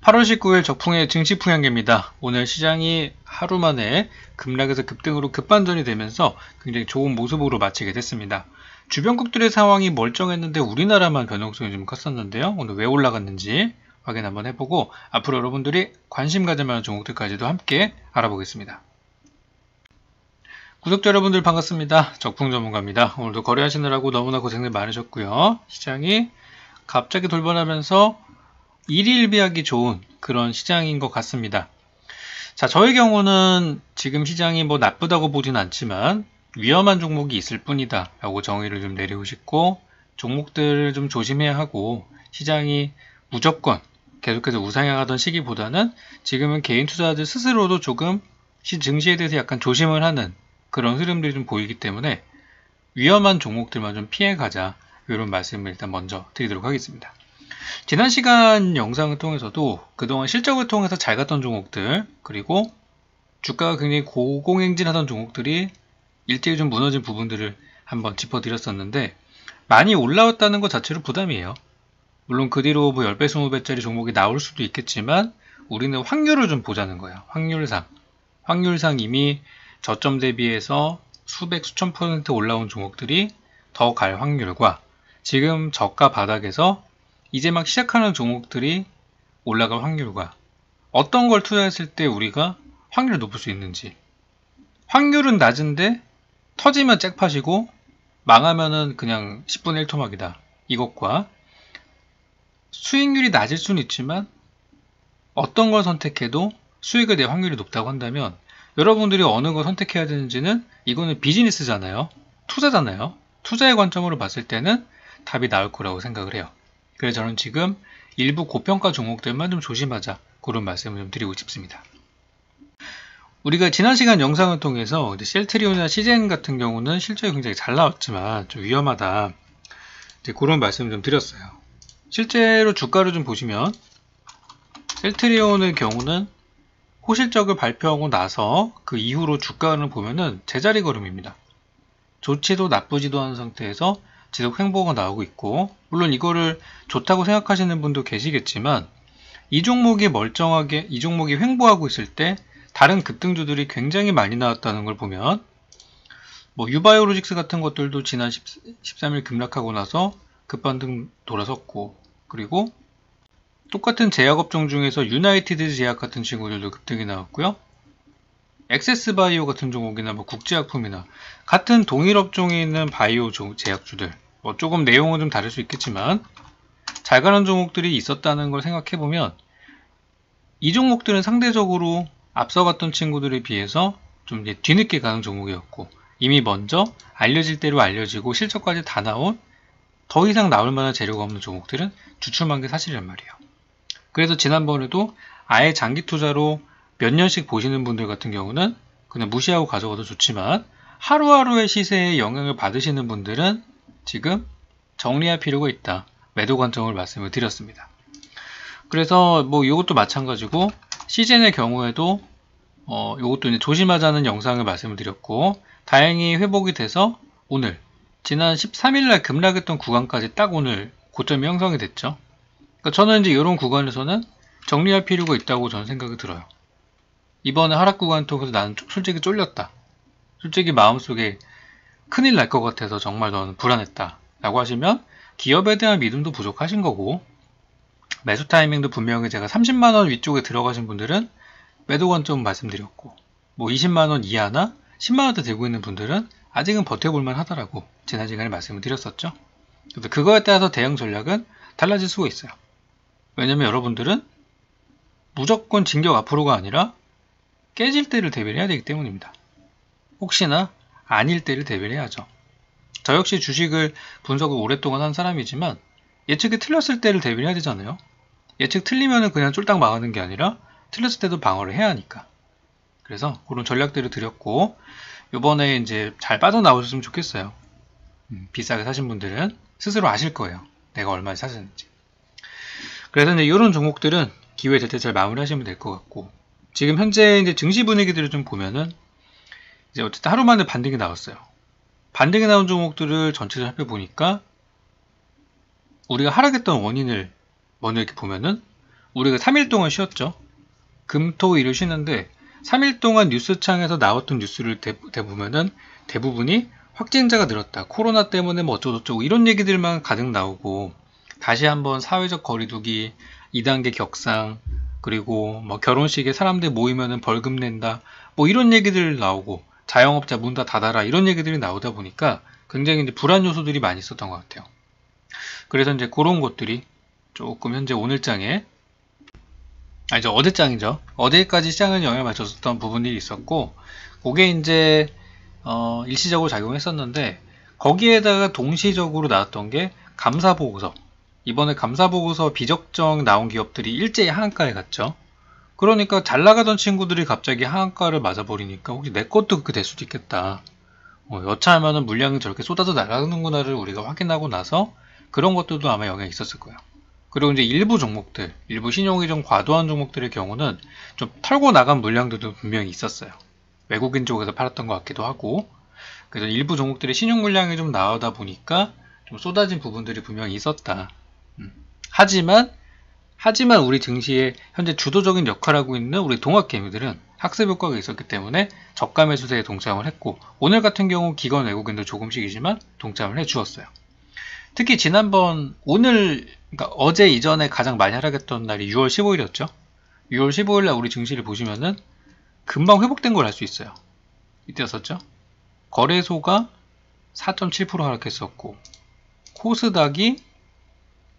8월 19일 적풍의 증시풍향계입니다. 오늘 시장이 하루 만에 급락에서 급등으로 급반전이 되면서 굉장히 좋은 모습으로 마치게 됐습니다. 주변국들의 상황이 멀쩡했는데 우리나라만 변동성이 좀 컸었는데요. 오늘 왜 올라갔는지 확인 한번 해보고 앞으로 여러분들이 관심 가질 만한 종목들까지도 함께 알아보겠습니다. 구독자 여러분들 반갑습니다. 적풍전문가입니다. 오늘도 거래하시느라고 너무나 고생들 많으셨고요. 시장이 갑자기 돌변하면서 일희일비하기 좋은 그런 시장인 것 같습니다. 자, 저의 경우는 지금 시장이 뭐 나쁘다고 보진 않지만 위험한 종목이 있을 뿐이다 라고 정의를 좀 내리고 싶고, 종목들을 좀 조심해야 하고, 시장이 무조건 계속해서 우상향하던 시기보다는 지금은 개인 투자자들 스스로도 조금 증시에 대해서 약간 조심을 하는 그런 흐름들이 좀 보이기 때문에 위험한 종목들만 좀 피해 가자, 이런 말씀을 일단 먼저 드리도록 하겠습니다. 지난 시간 영상을 통해서도 그동안 실적을 통해서 잘 갔던 종목들, 그리고 주가가 굉장히 고공행진하던 종목들이 일제히 좀 무너진 부분들을 한번 짚어드렸었는데, 많이 올라왔다는 것 자체로 부담이에요. 물론 그 뒤로 뭐 10배, 20배짜리 종목이 나올 수도 있겠지만 우리는 확률을 좀 보자는 거예요. 확률상 이미 저점 대비해서 수백, 수천 % 올라온 종목들이 더 갈 확률과 지금 저가 바닥에서 이제 막 시작하는 종목들이 올라갈 확률과 어떤 걸 투자했을 때 우리가 확률을 높일 수 있는지. 확률은 낮은데 터지면 잭팟이고 망하면은 그냥 10분의 1 토막이다, 이것과 수익률이 낮을 수는 있지만 어떤 걸 선택해도 수익을 낼 확률이 높다고 한다면, 여러분들이 어느 걸 선택해야 되는지는, 이거는 비즈니스잖아요. 투자잖아요. 투자의 관점으로 봤을 때는 답이 나올 거라고 생각을 해요. 그래서 저는 지금 일부 고평가 종목들만 좀 조심하자, 그런 말씀을 좀 드리고 싶습니다. 우리가 지난 시간 영상을 통해서 셀트리온이나 시젠 같은 경우는 실적이 굉장히 잘 나왔지만 좀 위험하다, 그런 말씀을 좀 드렸어요. 실제로 주가를 좀 보시면 셀트리온의 경우는 호실적을 발표하고 나서 그 이후로 주가를 보면은 제자리 걸음입니다. 좋지도 나쁘지도 않은 상태에서 지속 횡보가 나오고 있고, 물론 이거를 좋다고 생각하시는 분도 계시겠지만, 이 종목이 멀쩡하게, 이 종목이 횡보하고 있을 때 다른 급등주들이 굉장히 많이 나왔다는 걸 보면, 뭐 유바이오로직스 같은 것들도 지난 13일 급락하고 나서 급반등 돌아섰고, 그리고 똑같은 제약업종 중에서 유나이티드 제약 같은 친구들도 급등이 나왔고요. 엑세스바이오 같은 종목이나 뭐 국제약품이나 같은 동일 업종에 있는 바이오 제약주들, 뭐 조금 내용은 좀 다를 수 있겠지만 잘 가는 종목들이 있었다는 걸 생각해보면, 이 종목들은 상대적으로 앞서갔던 친구들에 비해서 좀 뒤늦게 가는 종목이었고, 이미 먼저 알려질 대로 알려지고 실적까지 다 나온, 더 이상 나올 만한 재료가 없는 종목들은 주춤한 게 사실이란 말이에요. 그래서 지난번에도 아예 장기 투자로 몇 년씩 보시는 분들 같은 경우는 그냥 무시하고 가져가도 좋지만, 하루하루의 시세에 영향을 받으시는 분들은 지금 정리할 필요가 있다, 매도 관점을 말씀을 드렸습니다. 그래서 뭐 이것도 마찬가지고, 시젠의 경우에도 이것도 이제 조심하자는 영상을 말씀을 드렸고, 다행히 회복이 돼서 오늘 지난 13일날 급락했던 구간까지 딱 오늘 고점이 형성이 됐죠. 그러니까 저는 이제 이런 구간에서는 정리할 필요가 있다고 저는 생각이 들어요. 이번에 하락 구간 통해서 나는 솔직히 쫄렸다, 솔직히 마음속에 큰일 날 것 같아서 정말 너는 불안했다 라고 하시면 기업에 대한 믿음도 부족하신 거고, 매수 타이밍도 분명히 제가 30만원 위쪽에 들어가신 분들은 매도 관점 말씀드렸고, 뭐 20만원 이하나 10만원대 들고 있는 분들은 아직은 버텨볼만 하다라고 지난 시간에 말씀을 드렸었죠. 그래서 그거에 따라서 대응 전략은 달라질 수가 있어요. 왜냐면 여러분들은 무조건 진격 앞으로가 아니라 깨질 때를 대비를 해야 되기 때문입니다. 혹시나 아닐 때를 대비를 해야죠. 저 역시 주식을 분석을 오랫동안 한 사람이지만 예측이 틀렸을 때를 대비를 해야 되잖아요. 예측 틀리면은 그냥 쫄딱 망하는 게 아니라 틀렸을 때도 방어를 해야 하니까. 그래서 그런 전략들을 드렸고, 요번에 이제 잘 빠져나오셨으면 좋겠어요. 비싸게 사신 분들은 스스로 아실 거예요, 내가 얼마에 사셨는지. 그래서 이제 이런 종목들은 기회 될 때 잘 마무리하시면 될 것 같고, 지금 현재 이제 증시 분위기들을 좀 보면은 이제 어쨌든 하루 만에 반등이 나왔어요. 반등이 나온 종목들을 전체적으로 살펴보니까 우리가 하락했던 원인을 먼저 이렇게 보면은 우리가 3일 동안 쉬었죠. 금, 토, 일을 쉬는데 3일 동안 뉴스창에서 나왔던 뉴스를 보면은 대부분이 확진자가 늘었다. 코로나 때문에 뭐 어쩌고저쩌고 이런 얘기들만 가득 나오고 다시 한번 사회적 거리두기, 2단계 격상, 그리고 뭐 결혼식에 사람들 모이면은 벌금 낸다. 뭐 이런 얘기들 나오고 자영업자 문 다 닫아라 이런 얘기들이 나오다 보니까 굉장히 이제 불안 요소들이 많이 있었던 것 같아요. 그래서 이제 그런 것들이 조금 현재 오늘장에 아니죠, 어제장이죠. 어제까지 시장에 영향을 미쳤었던 부분들이 있었고, 그게 이제 일시적으로 작용했었는데 거기에다가 동시적으로 나왔던 게 감사보고서. 이번에 감사보고서 비적정 나온 기업들이 일제히 하한가에 갔죠. 그러니까 잘 나가던 친구들이 갑자기 하한가를 맞아버리니까 혹시 내 것도 그렇게 될 수도 있겠다. 여차하면은 물량이 저렇게 쏟아져 나가는구나를 우리가 확인하고 나서 그런 것들도 아마 영향이 있었을 거예요. 그리고 이제 일부 종목들, 일부 신용이 좀 과도한 종목들의 경우는 좀 털고 나간 물량들도 분명히 있었어요. 외국인 쪽에서 팔았던 것 같기도 하고, 그래서 일부 종목들의 신용 물량이 좀 나오다 보니까 좀 쏟아진 부분들이 분명히 있었다. 하지만 우리 증시에 현재 주도적인 역할을 하고 있는 우리 동학개미들은 학습 효과가 있었기 때문에 저가 매수세에 동참을 했고, 오늘 같은 경우 기관 외국인도 조금씩이지만 동참을 해 주었어요. 특히 지난번 그러니까 어제 이전에 가장 많이 하락했던 날이 6월 15일이었죠. 6월 15일 날 우리 증시를 보시면은 금방 회복된 걸 알 수 있어요. 이때였었죠. 거래소가 4.7% 하락했었고 코스닥이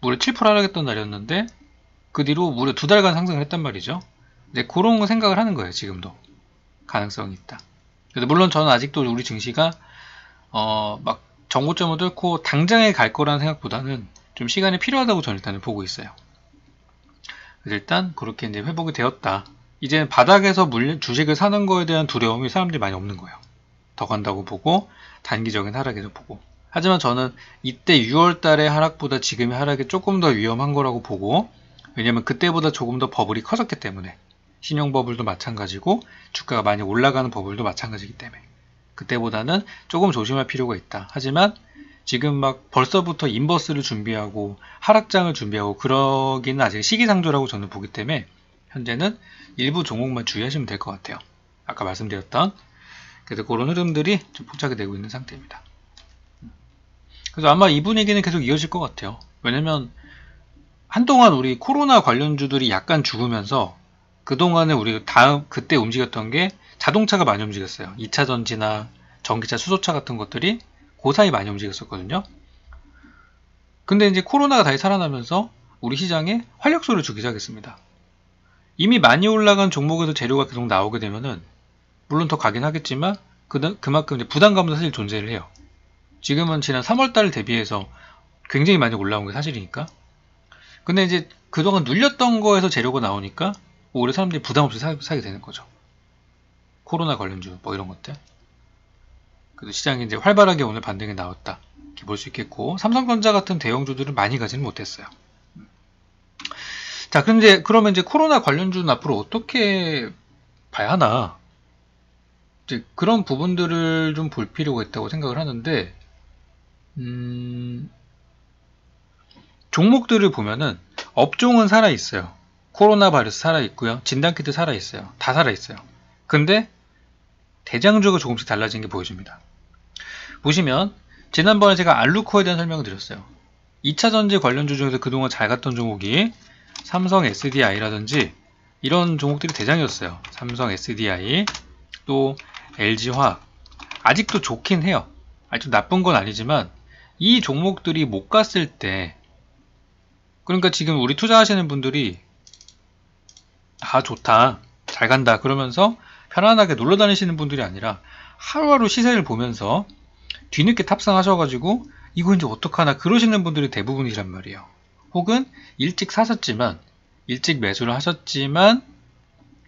무려 7% 하락했던 날이었는데 그 뒤로 무려 2달간 상승을 했단 말이죠. 이제 그런 거 생각을 하는 거예요. 지금도 가능성이 있다. 그래서 물론 저는 아직도 우리 증시가 막 정고점을 뚫고 당장에 갈 거라는 생각보다는 좀 시간이 필요하다고 저는 일단은 보고 있어요. 그래서 일단 그렇게 이제 회복이 되었다. 이제는 바닥에서 주식을 사는 거에 대한 두려움이 사람들이 많이 없는 거예요. 더 간다고 보고 단기적인 하락에도 보고. 하지만 저는 이때 6월 달의 하락보다 지금의 하락이 조금 더 위험한 거라고 보고, 왜냐면 그때보다 조금 더 버블이 커졌기 때문에, 신용 버블도 마찬가지고 주가가 많이 올라가는 버블도 마찬가지이기 때문에 그때보다는 조금 조심할 필요가 있다. 하지만 지금 막 벌써부터 인버스를 준비하고 하락장을 준비하고 그러기는 아직 시기상조라고 저는 보기 때문에 현재는 일부 종목만 주의하시면 될 것 같아요. 아까 말씀드렸던 그래서 그런 흐름들이 좀 포착이 되고 있는 상태입니다. 그래서 아마 이 분위기는 계속 이어질 것 같아요. 왜냐면 한동안 우리 코로나 관련주들이 약간 죽으면서 그동안에 우리 그때 움직였던 게 자동차가 많이 움직였어요. 2차 전지나 전기차, 수소차 같은 것들이 그 사이 많이 움직였었거든요. 근데 이제 코로나가 다시 살아나면서 우리 시장에 활력소를 주기 시작했습니다. 이미 많이 올라간 종목에서 재료가 계속 나오게 되면은 물론 더 가긴 하겠지만 그만큼 이제 부담감도 사실 존재를 해요. 지금은 지난 3월달 대비해서 굉장히 많이 올라온 게 사실이니까. 근데 이제 그동안 눌렸던 거에서 재료가 나오니까 오히려 사람들이 부담 없이 사게 되는 거죠. 코로나 관련주 뭐 이런 것들. 그래서 시장이 이제 활발하게 오늘 반등이 나왔다 이렇게 볼 수 있겠고, 삼성전자 같은 대형주들은 많이 가지는 못했어요. 자, 그러면 이제 코로나 관련주는 앞으로 어떻게 봐야 하나? 이제 그런 부분들을 좀 볼 필요가 있다고 생각을 하는데, 종목들을 보면은 업종은 살아있어요. 코로나 바이러스 살아있고요. 진단키트 살아있어요. 다 살아있어요. 근데 대장주가 조금씩 달라진 게 보여집니다. 보시면 지난번에 제가 알루코에 대한 설명을 드렸어요. 2차전지 관련주 중에서 그동안 잘 갔던 종목이 삼성 SDI라든지 이런 종목들이 대장이었어요. 삼성 SDI, 또 LG화학. 아직도 좋긴 해요. 아직도 나쁜 건 아니지만 이 종목들이 못 갔을 때, 그러니까 지금 우리 투자하시는 분들이 좋다, 잘 간다 그러면서 편안하게 놀러 다니시는 분들이 아니라 하루하루 시세를 보면서 뒤늦게 탑승하셔가지고 이거 이제 어떡하나 그러시는 분들이 대부분이란 말이에요. 혹은 일찍 사셨지만 일찍 매수를 하셨지만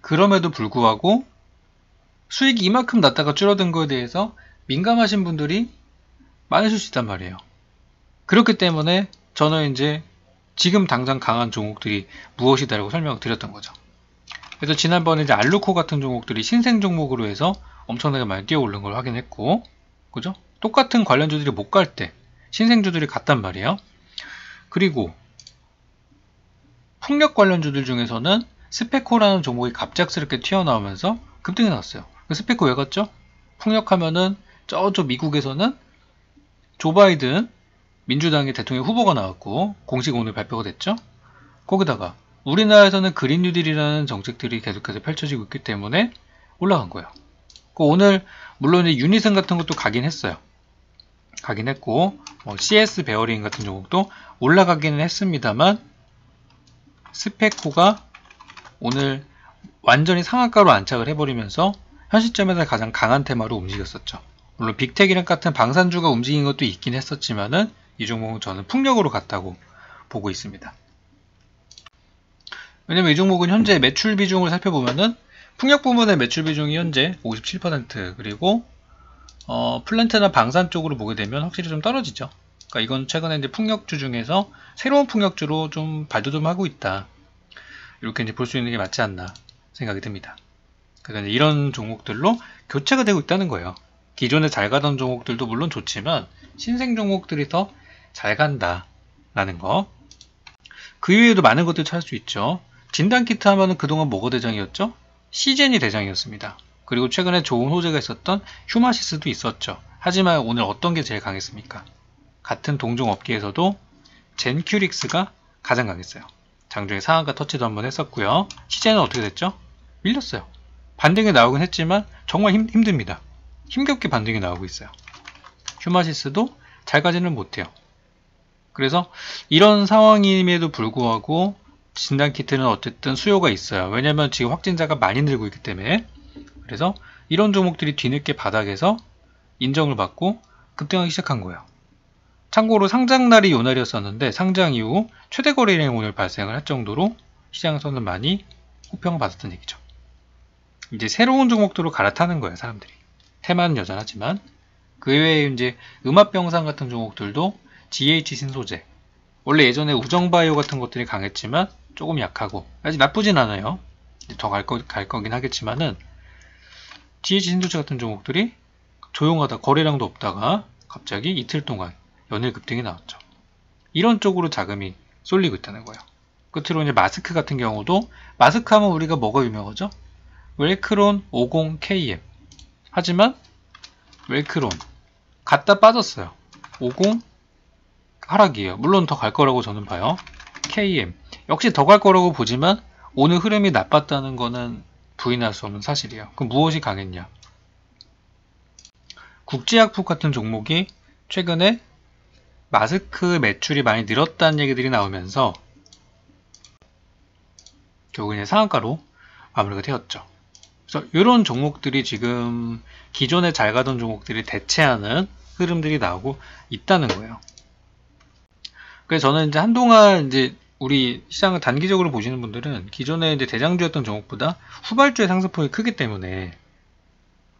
그럼에도 불구하고 수익이 이만큼 났다가 줄어든 거에 대해서 민감하신 분들이 많으실 수 있단 말이에요. 그렇기 때문에 저는 이제 지금 당장 강한 종목들이 무엇이다라고 설명을 드렸던 거죠. 그래서 지난번에 이제 알루코 같은 종목들이 신생 종목으로 해서 엄청나게 많이 뛰어 오른 걸 확인했고, 그죠? 똑같은 관련주들이 못 갈 때 신생주들이 갔단 말이에요. 그리고 풍력 관련주들 중에서는 스페코라는 종목이 갑작스럽게 튀어나오면서 급등이 나왔어요. 스페코 왜 갔죠? 풍력하면은 저쪽 미국에서는 조 바이든 민주당의 대통령 후보가 나왔고 공식 오늘 발표가 됐죠. 거기다가 우리나라에서는 그린 뉴딜이라는 정책들이 계속해서 펼쳐지고 있기 때문에 올라간 거예요. 오늘 물론 유니슨 같은 것도 가긴 했어요. 가긴 했고 CS 베어링 같은 종목도 올라가기는 했습니다만 스페코가 오늘 완전히 상한가로 안착을 해버리면서 현 시점에서 가장 강한 테마로 움직였었죠. 물론 빅텍이랑 같은 방산주가 움직인 것도 있긴 했었지만은 이 종목은 저는 풍력으로 갔다고 보고 있습니다. 왜냐면 이 종목은 현재 매출 비중을 살펴보면은 풍력 부문의 매출 비중이 현재 57% 그리고 플랜트나 방산 쪽으로 보게 되면 확실히 좀 떨어지죠. 그러니까 이건 최근에 이제 풍력주 중에서 새로운 풍력주로 좀 발돋움하고 있다. 이렇게 이제 볼 수 있는 게 맞지 않나 생각이 듭니다. 그래서 이런 종목들로 교체가 되고 있다는 거예요. 기존에 잘 가던 종목들도 물론 좋지만 신생 종목들이 더 잘 간다라는 거. 그 이외에도 많은 것들 찾을 수 있죠. 진단키트 하면은 그동안 뭐가 대장이었죠? 시젠이 대장이었습니다. 그리고 최근에 좋은 호재가 있었던 휴마시스도 있었죠. 하지만 오늘 어떤 게 제일 강했습니까? 같은 동종 업계에서도 젠큐릭스가 가장 강했어요. 장중에 상한가 터치도 한번 했었고요. 시젠은 어떻게 됐죠? 밀렸어요. 반등이 나오긴 했지만 정말 힘듭니다. 힘겹게 반등이 나오고 있어요. 휴마시스도 잘 가지는 못해요. 그래서 이런 상황임에도 불구하고 진단키트는 어쨌든 수요가 있어요. 왜냐면 지금 확진자가 많이 늘고 있기 때문에. 그래서 이런 종목들이 뒤늦게 바닥에서 인정을 받고 급등하기 시작한 거예요. 참고로 상장날이 요날이었었는데 상장 이후 최대 거래량이 오늘 발생을 할 정도로 시장에서는 많이 호평을 받았던 얘기죠. 이제 새로운 종목들로 갈아타는 거예요, 사람들이. 테마는 여전하지만 그 외에 이제 음압병상 같은 종목들도 GH 신소재, 원래 예전에 우정바이오 같은 것들이 강했지만 조금 약하고 아직 나쁘진 않아요. 더 갈 거긴 하겠지만은 GH 신소재 같은 종목들이 조용하다, 거래량도 없다가 갑자기 이틀 동안 연일 급등이 나왔죠. 이런 쪽으로 자금이 쏠리고 있다는 거예요. 끝으로 이제 마스크 같은 경우도 마스크 하면 우리가 뭐가 유명하죠? 웰크론 50KM. 하지만 웰크론 갔다 빠졌어요. 50 하락이에요. 물론 더 갈 거라고 저는 봐요. KM 역시 더 갈 거라고 보지만 오늘 흐름이 나빴다는 거는 부인할 수 없는 사실이에요. 그럼 무엇이 강했냐? 국제약품 같은 종목이 최근에 마스크 매출이 많이 늘었다는 얘기들이 나오면서 결국 이제 상한가로 마무리가 되었죠. 그래서 이런 종목들이 지금 기존에 잘 가던 종목들이 대체하는 흐름들이 나오고 있다는 거예요. 그래서 저는 이제 한동안 이제 우리 시장을 단기적으로 보시는 분들은 기존에 이제 대장주였던 종목보다 후발주의 상승폭이 크기 때문에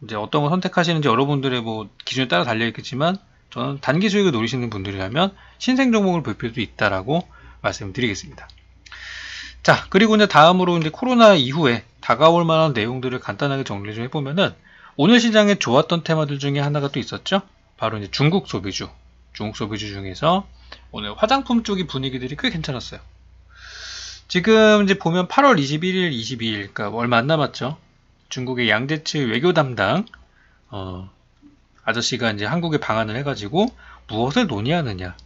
이제 어떤 걸 선택하시는지 여러분들의 뭐 기준에 따라 달려 있겠지만 저는 단기 수익을 노리시는 분들이라면 신생 종목을 볼 필요도 있다라고 말씀드리겠습니다. 자, 그리고 이제 다음으로 이제 코로나 이후에 다가올 만한 내용들을 간단하게 정리 좀 해보면은 오늘 시장에 좋았던 테마들 중에 하나가 또 있었죠. 바로 이제 중국 소비주 중에서 오늘 화장품 쪽의 분위기들이 꽤 괜찮았어요. 지금 이제 보면 8월 21일, 22일, 그러니까 얼마 안 남았죠. 중국의 양재츠 외교 담당 아저씨가 이제 한국에 방한을 해가지고 무엇을 논의하느냐.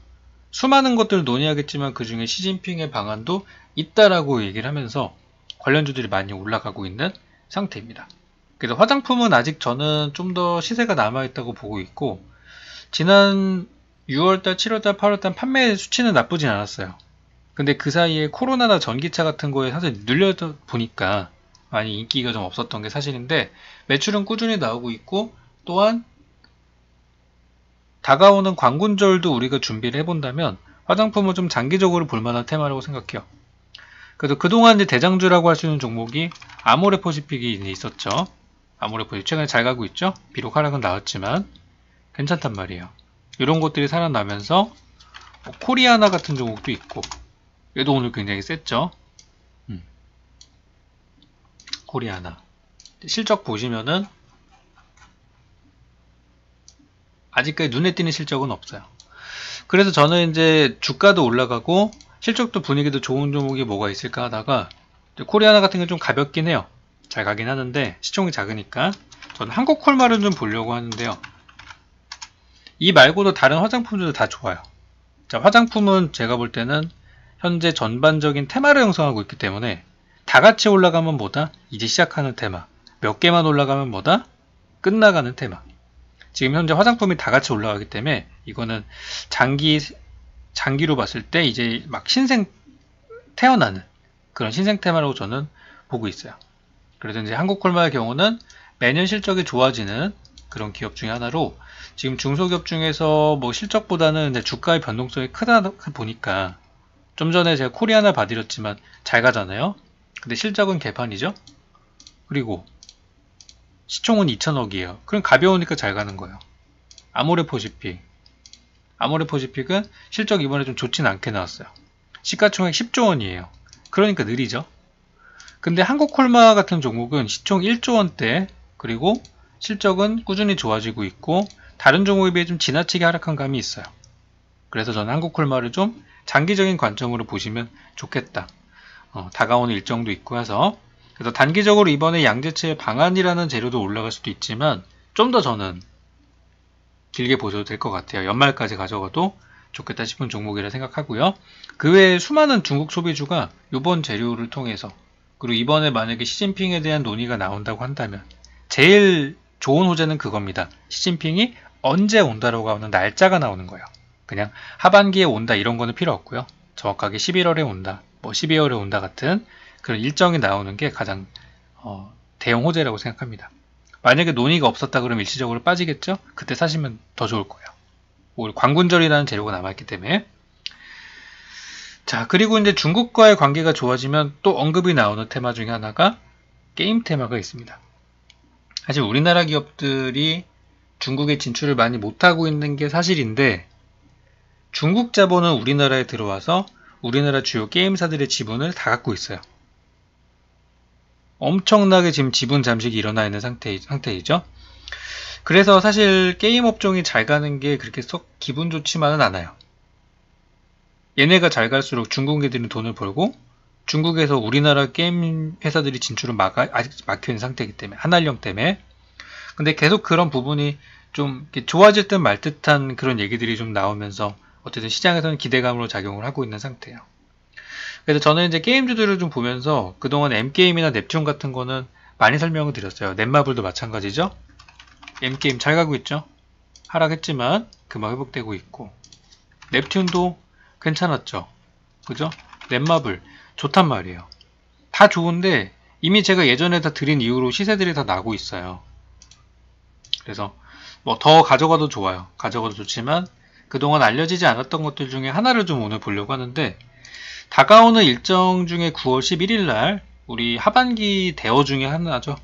수많은 것들을 논의하겠지만 그 중에 시진핑의 방안도 있다라고 얘기를 하면서 관련주들이 많이 올라가고 있는 상태입니다. 그래서 화장품은 아직 저는 좀 더 시세가 남아있다고 보고 있고 지난 6월달, 7월달, 8월달 판매 수치는 나쁘진 않았어요. 근데 그 사이에 코로나나 전기차 같은 거에 사실 눌려다 보니까 많이 인기가 좀 없었던 게 사실인데 매출은 꾸준히 나오고 있고 또한 다가오는 광군절도 우리가 준비를 해본다면 화장품은 좀 장기적으로 볼만한 테마라고 생각해요. 그래도 그동안 이제 대장주라고 할 수 있는 종목이 아모레퍼시픽이 있었죠. 아모레퍼시픽 최근에 잘 가고 있죠. 비록 하락은 나왔지만 괜찮단 말이에요. 이런 것들이 살아나면서 코리아나 같은 종목도 있고 얘도 오늘 굉장히 셌죠. 코리아나 실적 보시면은 아직까지 눈에 띄는 실적은 없어요. 그래서 저는 이제 주가도 올라가고 실적도 분위기도 좋은 종목이 뭐가 있을까 하다가 코리아나 같은 게 좀 가볍긴 해요. 잘 가긴 하는데 시총이 작으니까 저는 한국콜마를 좀 보려고 하는데요. 이 말고도 다른 화장품들도 다 좋아요. 자, 화장품은 제가 볼 때는 현재 전반적인 테마를 형성하고 있기 때문에 다 같이 올라가면 뭐다? 이제 시작하는 테마. 몇 개만 올라가면 뭐다? 끝나가는 테마. 지금 현재 화장품이 다 같이 올라가기 때문에 이거는 장기로 봤을 때 이제 막 신생 태어나는 그런 신생 테마라고 저는 보고 있어요. 그래서 이제 한국콜마의 경우는 매년 실적이 좋아지는 그런 기업 중에 하나로 지금 중소기업 중에서 뭐 실적보다는 이제 주가의 변동성이 크다 보니까 좀 전에 제가 코리아나 봐드렸지만 잘 가잖아요. 근데 실적은 개판이죠. 그리고 시총은 2천억이에요. 그럼 가벼우니까 잘 가는 거예요. 아모레퍼시픽은 실적 이번에 좀 좋진 않게 나왔어요. 시가총액 10조 원이에요. 그러니까 느리죠. 근데 한국콜마 같은 종목은 시총 1조 원대 그리고 실적은 꾸준히 좋아지고 있고 다른 종목에 비해 좀 지나치게 하락한 감이 있어요. 그래서 저는 한국콜마를 좀 장기적인 관점으로 보시면 좋겠다. 다가오는 일정도 있고 해서 그래서 단기적으로 이번에 양재채 방안이라는 재료도 올라갈 수도 있지만 좀 더 저는 길게 보셔도 될 것 같아요. 연말까지 가져가도 좋겠다 싶은 종목이라 생각하고요. 그 외에 수많은 중국 소비주가 이번 재료를 통해서 그리고 이번에 만약에 시진핑에 대한 논의가 나온다고 한다면 제일 좋은 호재는 그겁니다. 시진핑이 언제 온다라고 하는 날짜가 나오는 거예요. 그냥 하반기에 온다 이런 거는 필요 없고요. 정확하게 11월에 온다, 뭐 12월에 온다 같은 그런 일정이 나오는 게 가장 대형 호재라고 생각합니다. 만약에 논의가 없었다 그러면 일시적으로 빠지겠죠? 그때 사시면 더 좋을 거예요. 우리 광군절이라는 재료가 남아있기 때문에. 자, 그리고 이제 중국과의 관계가 좋아지면 또 언급이 나오는 테마 중에 하나가 게임 테마가 있습니다. 사실 우리나라 기업들이 중국에 진출을 많이 못하고 있는 게 사실인데 중국 자본은 우리나라에 들어와서 우리나라 주요 게임사들의 지분을 다 갖고 있어요. 엄청나게 지금 지분 잠식이 일어나 있는 상태이죠. 그래서 사실 게임 업종이 잘 가는 게 그렇게 썩 기분 좋지만은 않아요. 얘네가 잘 갈수록 중국인들은 돈을 벌고 중국에서 우리나라 게임 회사들이 진출을 아직 막혀있는 상태이기 때문에 한한령 때문에. 근데 계속 그런 부분이 좀 좋아질 듯 말 듯한 그런 얘기들이 좀 나오면서 어쨌든 시장에서는 기대감으로 작용을 하고 있는 상태예요. 그래서 저는 이제 게임주들을 좀 보면서 그동안 M게임이나 넵튠 같은 거는 많이 설명을 드렸어요. 넷마블도 마찬가지죠. M게임 잘 가고 있죠. 하락했지만 금방 회복되고 있고 넵튠도 괜찮았죠. 그죠? 넷마블 좋단 말이에요. 다 좋은데 이미 제가 예전에 다 드린 이후로 시세들이 다 나고 있어요. 그래서 뭐 더 가져가도 좋아요. 가져가도 좋지만 그동안 알려지지 않았던 것들 중에 하나를 좀 오늘 보려고 하는데 다가오는 일정 중에 9월 11일 날 우리 하반기 대어 중에 하나죠.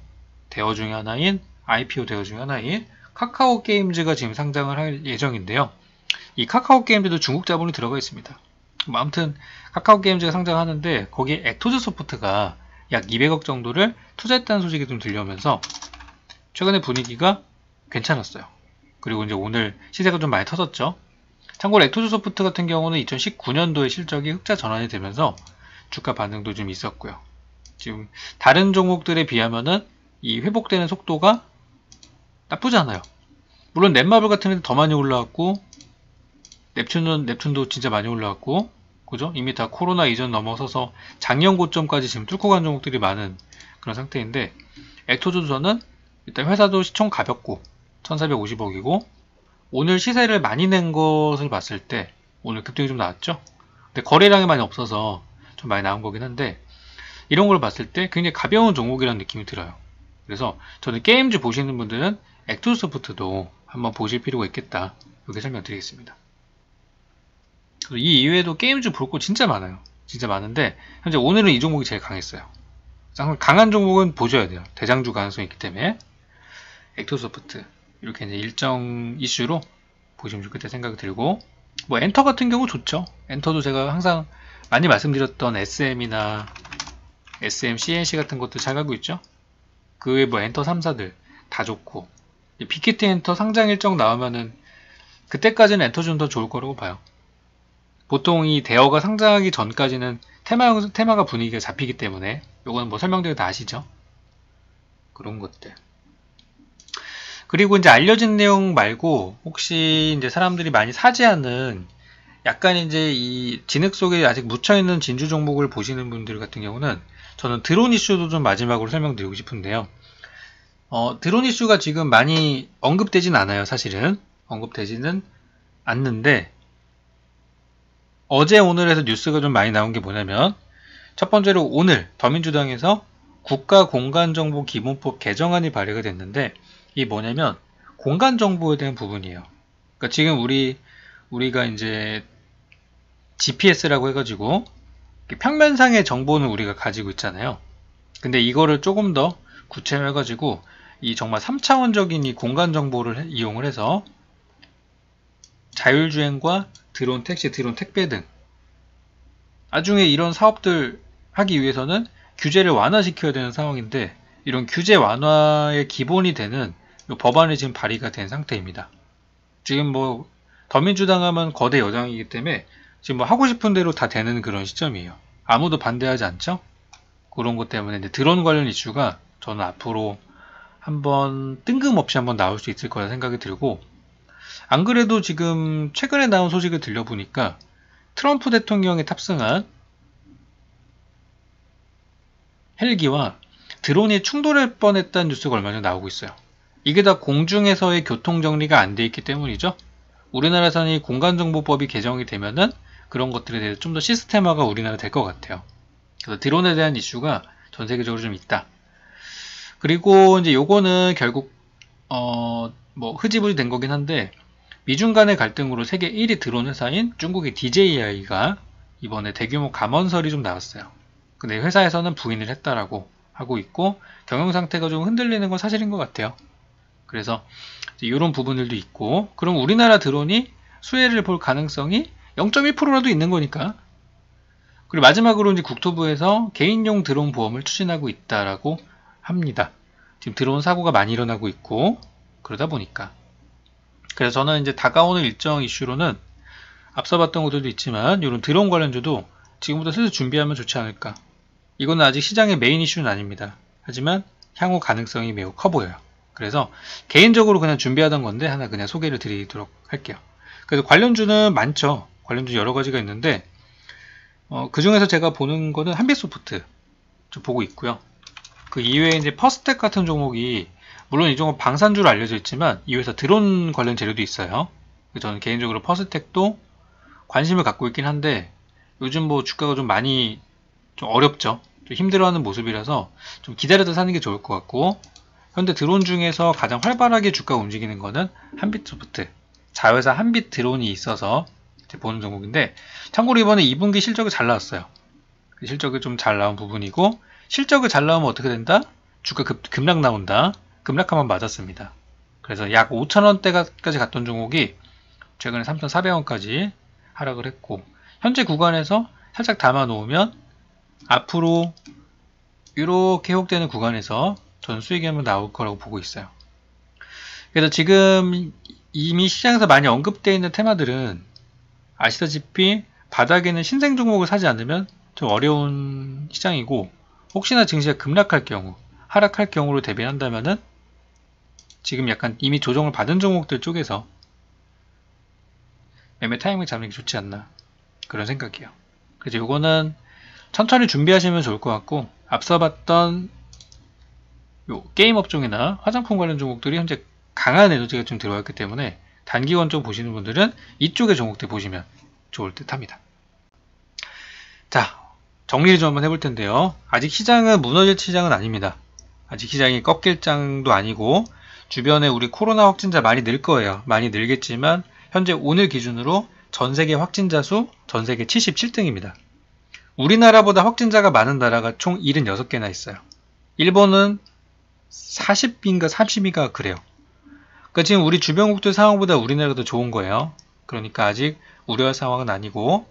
대어 중에 하나인 IPO 대어 중에 하나인 카카오 게임즈가 지금 상장을 할 예정인데요. 이 카카오 게임즈도 중국 자본이 들어가 있습니다. 뭐 아무튼 카카오 게임즈가 상장하는데 거기에 액토즈 소프트가 약 200억 정도를 투자했다는 소식이 좀 들려오면서 최근에 분위기가 괜찮았어요. 그리고 이제 오늘 시세가 좀 많이 터졌죠. 참고로 액토즈 소프트 같은 경우는 2019년도에 실적이 흑자 전환이 되면서 주가 반응도 좀 있었고요. 지금 다른 종목들에 비하면은 이 회복되는 속도가 나쁘지 않아요. 물론 넷마블 같은 데는 더 많이 올라왔고 넵튠도 진짜 많이 올라왔고 그죠? 이미 다 코로나 이전 넘어서서 작년 고점까지 지금 뚫고 간 종목들이 많은 그런 상태인데 액토즈는 일단 회사도 시총 가볍고 1450억이고 오늘 시세를 많이 낸 것을 봤을 때 오늘 급등이 좀 나왔죠. 근데 거래량이 많이 없어서 좀 많이 나온 거긴 한데 이런 걸 봤을 때 굉장히 가벼운 종목이라는 느낌이 들어요. 그래서 저는 게임즈 보시는 분들은 액토소프트도 한번 보실 필요가 있겠다. 이렇게 설명드리겠습니다. 이 이외에도 게임즈 볼 거 진짜 많아요. 진짜 많은데 현재 오늘은 이 종목이 제일 강했어요. 강한 종목은 보셔야 돼요. 대장주 가능성이 있기 때문에 액토소프트 이렇게 이제 일정 이슈로 보시면 좋겠다 생각이 들고 뭐 엔터 같은 경우 좋죠. 엔터도 제가 항상 많이 말씀드렸던 SM이나 SM, CNC 같은 것도 잘 가고 있죠. 그 외에 뭐 엔터 3사들 다 좋고 빅히트 엔터 상장 일정 나오면은 그때까지는 엔터 좀 더 좋을 거라고 봐요. 보통 이 대어가 상장하기 전까지는 테마가 분위기가 잡히기 때문에 요거는 뭐 설명드려 다 아시죠? 그런 것들. 그리고 이제 알려진 내용 말고 혹시 이제 사람들이 많이 사지 않는 약간 이제 이 진흙 속에 아직 묻혀있는 진주 종목을 보시는 분들 같은 경우는 저는 드론 이슈도 좀 마지막으로 설명드리고 싶은데요. 드론 이슈가 지금 많이 언급되진 않아요. 사실은 언급되지는 않는데 어제 오늘에서 뉴스가 좀 많이 나온 게 뭐냐면 첫 번째로 오늘 더민주당에서 국가공간정보기본법 개정안이 발의가 됐는데 이게 뭐냐면 공간정보에 대한 부분이에요. 그러니까 지금 우리가 이제 GPS라고 해가지고 평면상의 정보는 우리가 가지고 있잖아요. 근데 이거를 조금 더 구체화해가지고 이 정말 3차원적인 이 공간 정보를 이용을 해서 자율주행과 드론 택시, 드론 택배 등 나중에 이런 사업들 하기 위해서는 규제를 완화시켜야 되는 상황인데 이런 규제 완화의 기본이 되는 법안이 지금 발의가 된 상태입니다. 지금 뭐 더민주당 하면 거대 여당이기 때문에 지금 뭐 하고 싶은 대로 다 되는 그런 시점이에요. 아무도 반대하지 않죠? 그런 것 때문에 이제 드론 관련 이슈가 저는 앞으로 한번 뜬금없이 한번 나올 수 있을 거라 생각이 들고 안 그래도 지금 최근에 나온 소식을 들려보니까 트럼프 대통령이 탑승한 헬기와 드론이 충돌할 뻔했다는 뉴스가 얼마 전에 나오고 있어요. 이게 다 공중에서의 교통정리가 안 돼 있기 때문이죠. 우리나라에서는 이 공간정보법이 개정이 되면은 그런 것들에 대해서 좀 더 시스템화가 우리나라 될 것 같아요. 그래서 드론에 대한 이슈가 전 세계적으로 좀 있다. 그리고 이제 요거는 결국 뭐 흐지부지 된 거긴 한데 미중 간의 갈등으로 세계 1위 드론 회사인 중국의 DJI가 이번에 대규모 감원설이 좀 나왔어요. 근데 회사에서는 부인을 했다라고 하고 있고 경영 상태가 좀 흔들리는 건 사실인 것 같아요. 그래서 이런 부분들도 있고 그럼 우리나라 드론이 수혜를 볼 가능성이 0.1%라도 있는 거니까. 그리고 마지막으로 이제 국토부에서 개인용 드론 보험을 추진하고 있다라고 합니다. 지금 드론 사고가 많이 일어나고 있고 그러다 보니까. 그래서 저는 이제 다가오는 일정 이슈로는 앞서 봤던 것들도 있지만 이런 드론 관련주도 지금부터 슬슬 준비하면 좋지 않을까. 이거는 아직 시장의 메인 이슈는 아닙니다. 하지만 향후 가능성이 매우 커 보여요. 그래서 개인적으로 그냥 준비하던 건데 하나 그냥 소개를 드리도록 할게요. 그래서 관련주는 많죠. 관련주 여러 가지가 있는데 그 중에서 제가 보는 거는 한빛소프트 좀 보고 있고요. 그 이외에 이제 퍼스텍 같은 종목이 물론 이 종목 방산주로 알려져 있지만 이 회사 드론 관련 재료도 있어요. 저는 개인적으로 퍼스텍도 관심을 갖고 있긴 한데 요즘 뭐 주가가 좀 많이 좀 어렵죠. 좀 힘들어하는 모습이라서 좀 기다려서 사는 게 좋을 것 같고 현대 드론 중에서 가장 활발하게 주가가 움직이는 거는 한빛소프트 자회사 한빛 드론이 있어서 보는 종목인데 참고로 이번에 2분기 실적이 잘 나왔어요. 실적이 좀 잘 나온 부분이고 실적이 잘 나오면 어떻게 된다? 주가 급락 나온다. 급락하면 맞았습니다. 그래서 약 5,000원대까지 갔던 종목이 최근에 3,400원까지 하락을 했고 현재 구간에서 살짝 담아 놓으면 앞으로 이렇게 회복되는 구간에서 전 수익이 한번 나올 거라고 보고 있어요. 그래서 지금 이미 시장에서 많이 언급되어 있는 테마들은 아시다시피 바닥에는 신생 종목을 사지 않으면 좀 어려운 시장이고 혹시나 증시가 급락할 경우 하락할 경우로 대비한다면은 지금 약간 이미 조정을 받은 종목들 쪽에서 매매 타이밍을 잡는 게 좋지 않나 그런 생각이에요. 그래서 이거는 천천히 준비하시면 좋을 것 같고 앞서 봤던 요 게임 업종이나 화장품 관련 종목들이 현재 강한 에너지가 좀 들어왔기 때문에 단기권적 보시는 분들은 이쪽의 종목들 보시면 좋을 듯 합니다. 자, 정리를 좀 한번 해볼 텐데요. 아직 시장은 무너질 시장은 아닙니다. 아직 시장이 꺾일 장도 아니고 주변에 우리 코로나 확진자 많이 늘 거예요. 많이 늘겠지만 현재 오늘 기준으로 전세계 확진자 수 전세계 77등입니다. 우리나라보다 확진자가 많은 나라가 총 76개나 있어요. 일본은 40인가 30인가 그래요. 그러니까 지금 우리 주변국들 상황보다 우리나라가 더 좋은 거예요. 그러니까 아직 우려할 상황은 아니고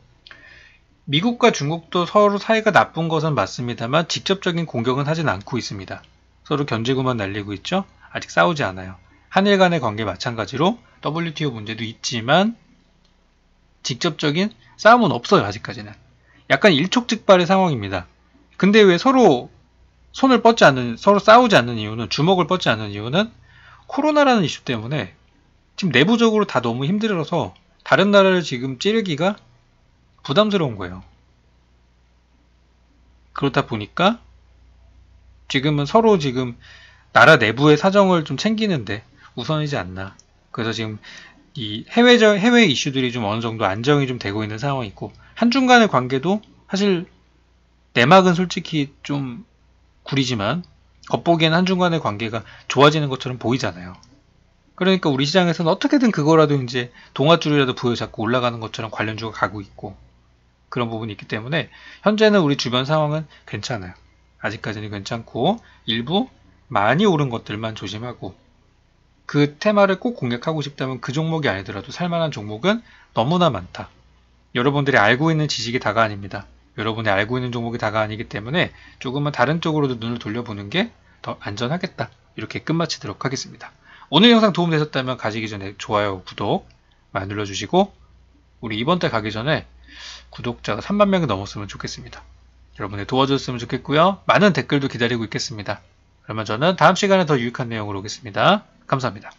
미국과 중국도 서로 사이가 나쁜 것은 맞습니다만 직접적인 공격은 하진 않고 있습니다. 서로 견제구만 날리고 있죠. 아직 싸우지 않아요. 한일 간의 관계 마찬가지로 WTO 문제도 있지만 직접적인 싸움은 없어요. 아직까지는. 약간 일촉즉발의 상황입니다. 근데 왜 서로 손을 뻗지 않는, 서로 싸우지 않는 이유는, 주먹을 뻗지 않는 이유는 코로나라는 이슈 때문에 지금 내부적으로 다 너무 힘들어서 다른 나라를 지금 찌르기가 부담스러운 거예요. 그렇다 보니까 지금은 서로 지금 나라 내부의 사정을 좀 챙기는데 우선이지 않나. 그래서 지금 이 해외 이슈들이 좀 어느 정도 안정이 좀 되고 있는 상황이고, 한중 간의 관계도 사실 내막은 솔직히 좀 구리지만 겉보기에는 한중 간의 관계가 좋아지는 것처럼 보이잖아요. 그러니까 우리 시장에서는 어떻게든 그거라도 이제 동아줄이라도 부여잡고 올라가는 것처럼 관련주가 가고 있고, 그런 부분이 있기 때문에 현재는 우리 주변 상황은 괜찮아요. 아직까지는 괜찮고, 일부 많이 오른 것들만 조심하고, 그 테마를 꼭 공략하고 싶다면 그 종목이 아니더라도 살만한 종목은 너무나 많다. 여러분들이 알고 있는 지식이 다가 아닙니다. 여러분이 알고 있는 종목이 다가 아니기 때문에 조금만 다른 쪽으로도 눈을 돌려보는 게 더 안전하겠다. 이렇게 끝마치도록 하겠습니다. 오늘 영상 도움되셨다면 가시기 전에 좋아요, 구독 많이 눌러주시고, 우리 이번 달 가기 전에 구독자가 3만 명이 넘었으면 좋겠습니다. 여러분이 도와줬으면 좋겠고요. 많은 댓글도 기다리고 있겠습니다. 그러면 저는 다음 시간에 더 유익한 내용으로 오겠습니다. 감사합니다.